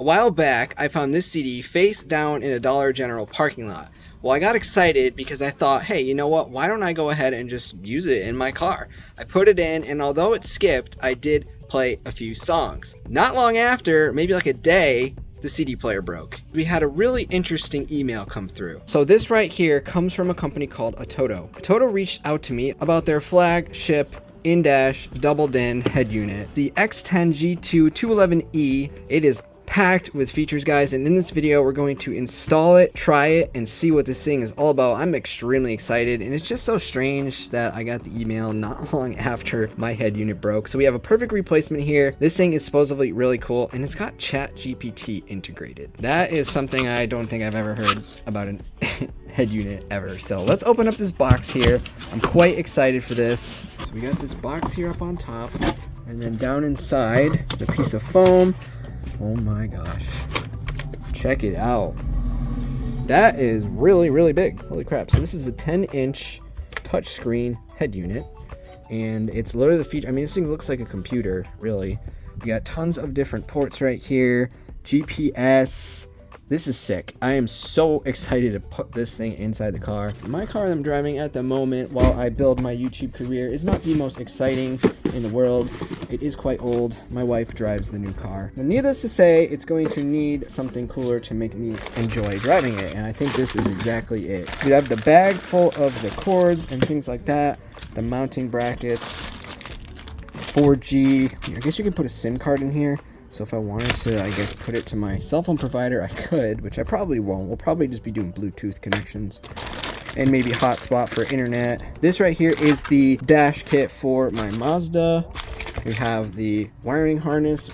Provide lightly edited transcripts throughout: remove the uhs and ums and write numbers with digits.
while back, I found this CD face down in a Dollar General parking lot. Well, I got excited because I thought, hey, you know what? Why don't I go ahead and just use it in my car? I put it in, and although it skipped, I did play a few songs. Not long after, maybe like a day, the CD player broke. We had a really interesting email come through. So this right here comes from a company called Atoto. Atoto reached out to me about their flagship in-dash double DIN head unit, the X10 G2 211E. It is packed with features, guys, and in this video we're going to install it, try it, and see what this thing is all about. I'm extremely excited, and it's just so strange that I got the email not long after my head unit broke. So we have a perfect replacement here. This thing is supposedly really cool, and it's got ChatGPT integrated. That is something I don't think I've ever heard about a head unit ever. So let's open up this box here. I'm quite excited for this. So we got this box here up on top, and then down inside the piece of foam. Oh my gosh, check it out. That is really, really big. Holy crap. So this is a 10-inch touchscreen head unit, and it's loaded the feature. I mean, this thing looks like a computer, really. We got tons of different ports right here, GPS. This is sick. I am so excited to put this thing inside the car. My car that I'm driving at the moment while I build my YouTube career is not the most exciting in the world. It is quite old. My wife drives the new car. And needless to say, it's going to need something cooler to make me enjoy driving it, and I think this is exactly it. We have the bag full of the cords and things like that, the mounting brackets, 4G. I guess you could put a SIM card in here. So if I wanted to, I guess, put it to my cell phone provider, I could, which I probably won't. We'll probably just be doing Bluetooth connections and maybe hotspot for internet. This right here is the dash kit for my Mazda. We have the wiring harness,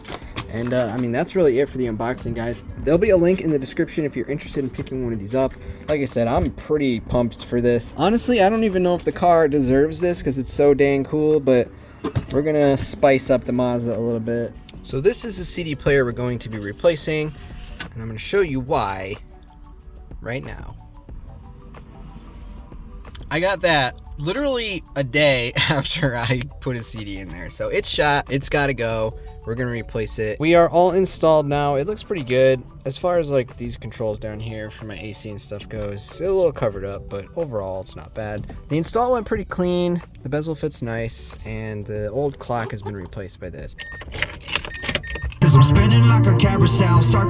and I mean, that's really it for the unboxing, guys. There'll be a link in the description if you're interested in picking one of these up. Like I said, I'm pretty pumped for this. Honestly, I don't even know if the car deserves this because it's so dang cool, but we're gonna spice up the Mazda a little bit. So this is a CD player we're going to be replacing, and I'm going to show you why right now. I got that literally a day after I put a CD in there. So it's shot, it's got to go. We're going to replace it. We are all installed now. It looks pretty good. As far as like these controls down here for my AC and stuff goes, it's a little covered up, but overall it's not bad. The install went pretty clean. The bezel fits nice, and the old clock has been replaced by this. I'm spinning like a carousel.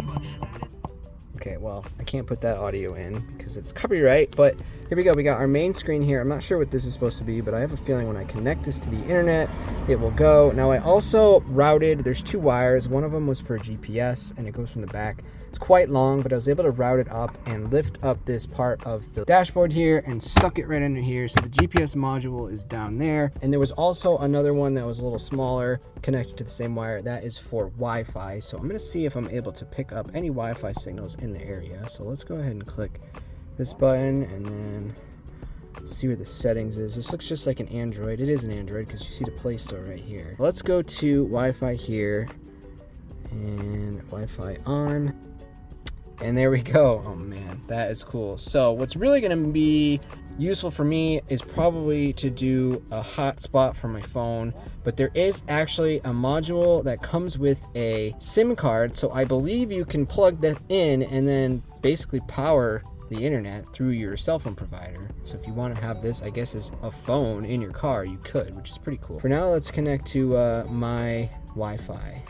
Okay, well, I can't put that audio in because it's copyright, but here we go. We got our main screen here. I'm not sure what this is supposed to be, but I have a feeling when I connect this to the internet, it will go. Now, I also routed, there's two wires. One of them was for GPS, and it goes from the back. It's quite long, but I was able to route it up and lift up this part of the dashboard here and stuck it right under here. So the GPS module is down there. And there was also another one that was a little smaller connected to the same wire. That is for Wi-Fi. So I'm going to see if I'm able to pick up any Wi-Fi signals in the area. So let's go ahead and click this button and then see where the settings is. This looks just like an Android. It is an Android because you see the Play Store right here. Let's go to Wi-Fi here and Wi-Fi on. And there we go. Oh man, that is cool. So what's really going to be useful for me is probably to do a hotspot for my phone, but there is actually a module that comes with a SIM card. So I believe you can plug that in and then basically power the internet through your cell phone provider. So if you want to have this, I guess, as a phone in your car, you could, which is pretty cool. For now, let's connect to my Wi-Fi.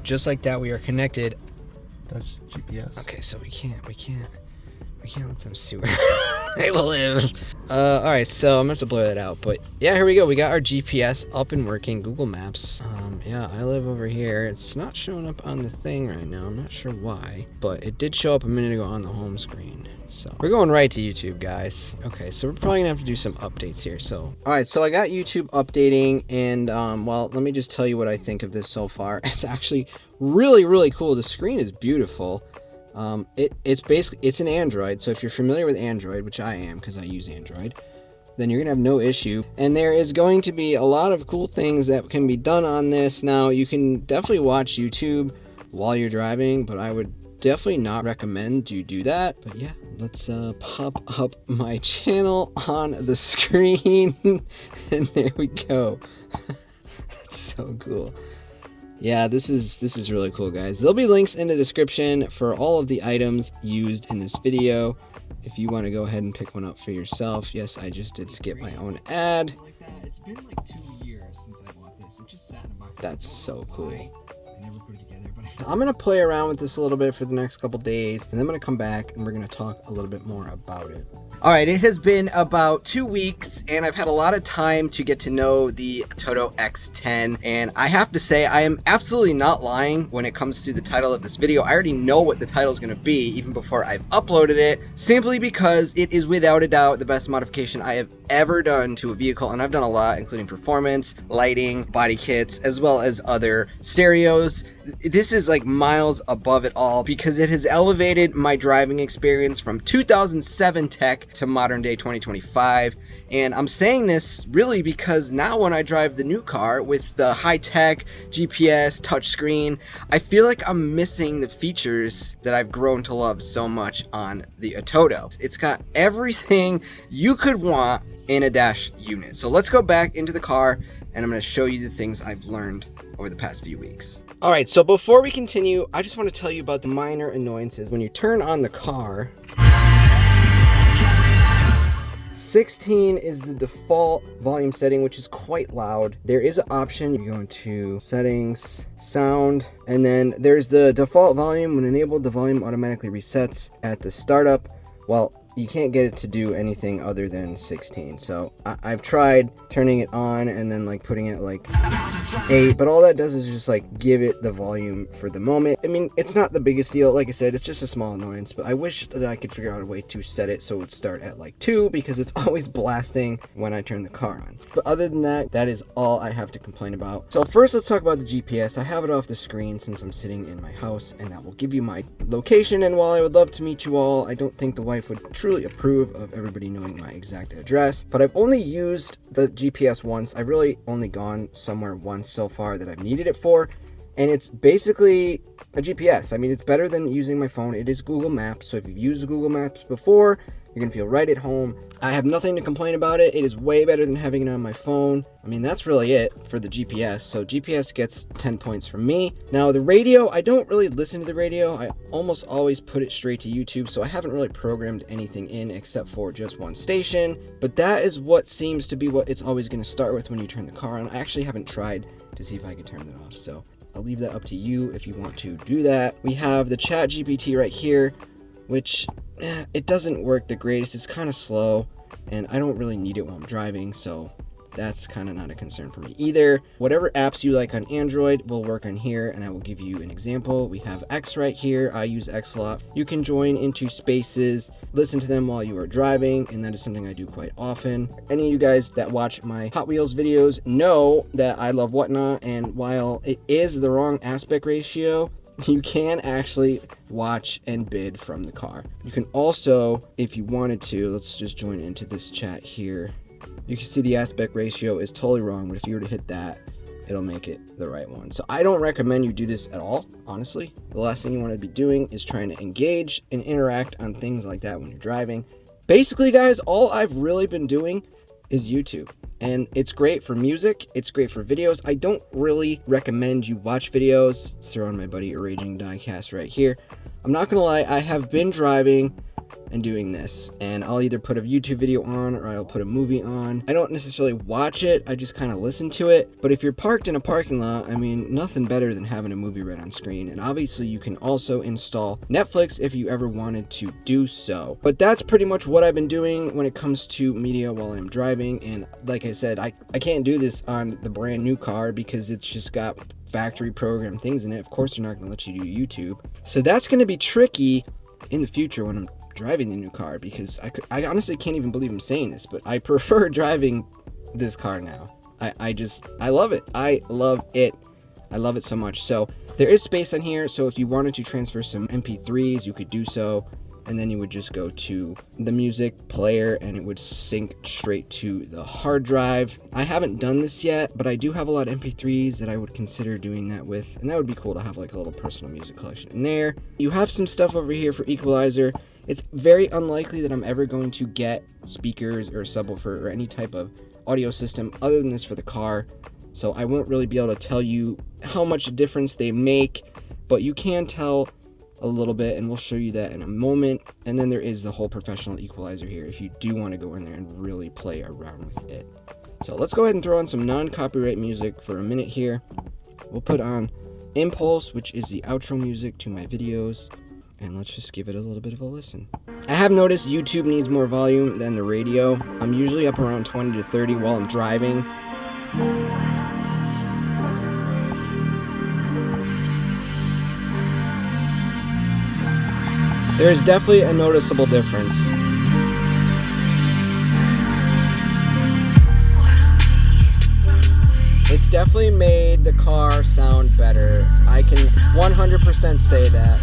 Just like that, we are connected. That's GPS. Okay, so we can't let them see where they live. All right, so I'm gonna have to blur that out, but yeah, here we go. We got our GPS up and working. Google Maps. Yeah, I live over here. It's not showing up on the thing right now. I'm not sure why, but it did show up a minute ago on the home screen. So we're going right to YouTube, guys. Okay, so we're probably gonna have to do some updates here. So, all right, so I got YouTube updating, and well, let me just tell you what I think of this so far. It's actually really, really cool. The screen is beautiful. It's basically, it's an Android. So if you're familiar with Android, which I am because I use Android, then you're gonna have no issue. And there is going to be a lot of cool things that can be done on this. Now, you can definitely watch YouTube while you're driving, but I would definitely not recommend you do that. But yeah, let's pop up my channel on the screen. And there we go. That's so cool. Yeah, this is really cool, guys. There'll be links in the description for all of the items used in this video if you want to go ahead and pick one up for yourself. Yes, I just did skip my own ad. Like that. It's been like 2 years since I bought this. It just sat in a box. That's so cool. I never put it together, but I'm gonna play around with this a little bit for the next couple days, and then I'm gonna come back and we're gonna talk a little bit more about it. All right, it has been about 2 weeks, and I've had a lot of time to get to know the Atoto X10, and I have to say I am absolutely not lying when it comes to the title of this video. I already know what the title is gonna be even before I've uploaded it, simply because it is without a doubt the best modification I have ever done to a vehicle, and I've done a lot, including performance, lighting, body kits, as well as other stereos. This is like miles above it all because it has elevated my driving experience from 2007 tech to modern day 2025. And I'm saying this really because now when I drive the new car with the high-tech GPS touchscreen, I feel like I'm missing the features that I've grown to love so much on the Atoto. It's got everything you could want in a dash unit. So let's go back into the car and I'm going to show you the things I've learned over the past few weeks. All right, so before we continue, I just want to tell you about the minor annoyances. When you turn on the car, 16 is the default volume setting, which is quite loud. There is an option. You go into settings, sound, and then there's the default volume. When enabled, the volume automatically resets at the startup. Well, you can't get it to do anything other than 16. So I've tried turning it on and then like putting it like 8, but all that does is just like give it the volume for the moment. I mean, it's not the biggest deal. Like I said, it's just a small annoyance, but I wish that I could figure out a way to set it so it would start at like 2 because it's always blasting when I turn the car on. But other than that, that is all I have to complain about. So first, let's talk about the GPS. I have it off the screen since I'm sitting in my house, and that will give you my location. And while I would love to meet you all, I don't think the wife would truly approve of everybody knowing my exact address. But I've only used the GPS once. I've really only gone somewhere once so far that I've needed it for, and it's basically a GPS. I mean, it's better than using my phone. It is Google Maps, so if you've used Google Maps before, you're gonna feel right at home. I have nothing to complain about it. It is way better than having it on my phone. I mean, that's really it for the GPS. So GPS gets 10 points from me. Now the radio, I don't really listen to the radio. I almost always put it straight to YouTube, so I haven't really programmed anything in except for just one station. But that is what seems to be what it's always gonna start with when you turn the car on. I actually haven't tried to see if I could turn that off, so I'll leave that up to you if you want to do that. We have the Chat GPT right here, which it doesn't work the greatest. It's kind of slow, and I don't really need it while I'm driving, so that's kind of not a concern for me either. Whatever apps you like on Android will work on here, and I will give you an example. We have X right here. I use X a lot. You can join into spaces, listen to them while you are driving, and that is something I do quite often. Any of you guys that watch my Hot Wheels videos know that I love Whatnot, and while it is the wrong aspect ratio, you can actually watch and bid from the car. You can also, if you wanted to, let's just join into this chat here. You can see the aspect ratio is totally wrong, but if you were to hit that, it'll make it the right one. So I don't recommend you do this at all, honestly. The last thing you want to be doing is trying to engage and interact on things like that when you're driving. Basically, guys, all I've really been doing is YouTube, and it's great for music, it's great for videos. I don't really recommend you watch videos. Let's throw on my buddy a Raging Diecast right here. I'm not gonna lie, I have been driving and doing this, and I'll either put a YouTube video on or I'll put a movie on. I don't necessarily watch it, I just kind of listen to it. But if you're parked in a parking lot, I mean, nothing better than having a movie right on screen. And obviously you can also install Netflix if you ever wanted to do so. But that's pretty much what I've been doing when it comes to media while I'm driving. And like I said, I can't do this on the brand new car because it's just got factory programmed things in it. Of course they're not going to let you do YouTube, so that's going to be tricky in the future when I'm driving the new car, because I honestly can't even believe I'm saying this, but I prefer driving this car now. I love it. I love it. I love it so much. So there is space on here, so if you wanted to transfer some MP3s, you could do so, and then you would just go to the music player and it would sync straight to the hard drive. I haven't done this yet, but I do have a lot of MP3s that I would consider doing that with, and that would be cool to have like a little personal music collection in there. You have some stuff over here for equalizer. It's very unlikely that I'm ever going to get speakers or a subwoofer or any type of audio system other than this for the car. so I won't really be able to tell you how much difference they make, but you can tell a little bit, and we'll show you that in a moment. And then there is the whole professional equalizer here if you do want to go in there and really play around with it. So let's go ahead and throw on some non-copyright music for a minute here. We'll put on Impulse, which is the outro music to my videos, and let's just give it a little bit of a listen. I have noticed YouTube needs more volume than the radio. I'm usually up around 20 to 30 while I'm driving. There's definitely a noticeable difference. It's definitely made the car sound better. I can 100% say that.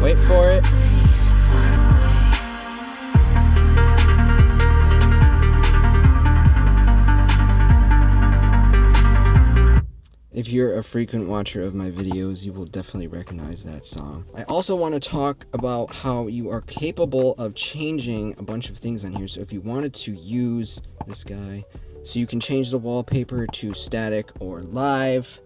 Wait for it. If you're a frequent watcher of my videos, you will definitely recognize that song. I also want to talk about how you are capable of changing a bunch of things on here. So if you wanted to use this guy, so you can change the wallpaper to static or live.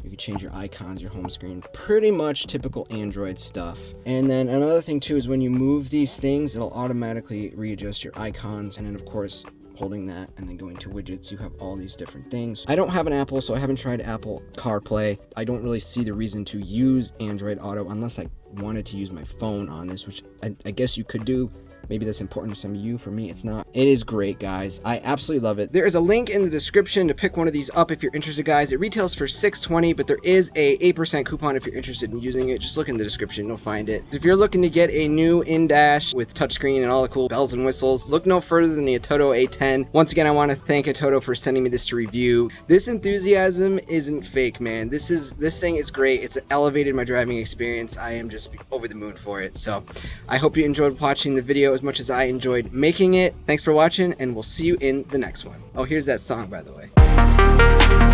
You can change your icons, your home screen, pretty much typical Android stuff. And then another thing too is when you move these things, it'll automatically readjust your icons. And then of course, holding that and then going to widgets, you have all these different things. I don't have an Apple, so I haven't tried Apple CarPlay. I don't really see the reason to use Android Auto unless I wanted to use my phone on this, which I guess you could do. Maybe that's important to some of you. For me, it's not. It is great, guys. I absolutely love it. There is a link in the description to pick one of these up if you're interested, guys. It retails for $6.20, but there is a 8% coupon if you're interested in using it. Just look in the description, you'll find it. If you're looking to get a new in-dash with touchscreen and all the cool bells and whistles, look no further than the Atoto X10. Once again, I want to thank Atoto for sending me this to review. This enthusiasm isn't fake, man. This thing is great. It's elevated my driving experience. I am just over the moon for it. So I hope you enjoyed watching the video as much as I enjoyed making it. Thanks for watching, and we'll see you in the next one. Oh, here's that song, by the way.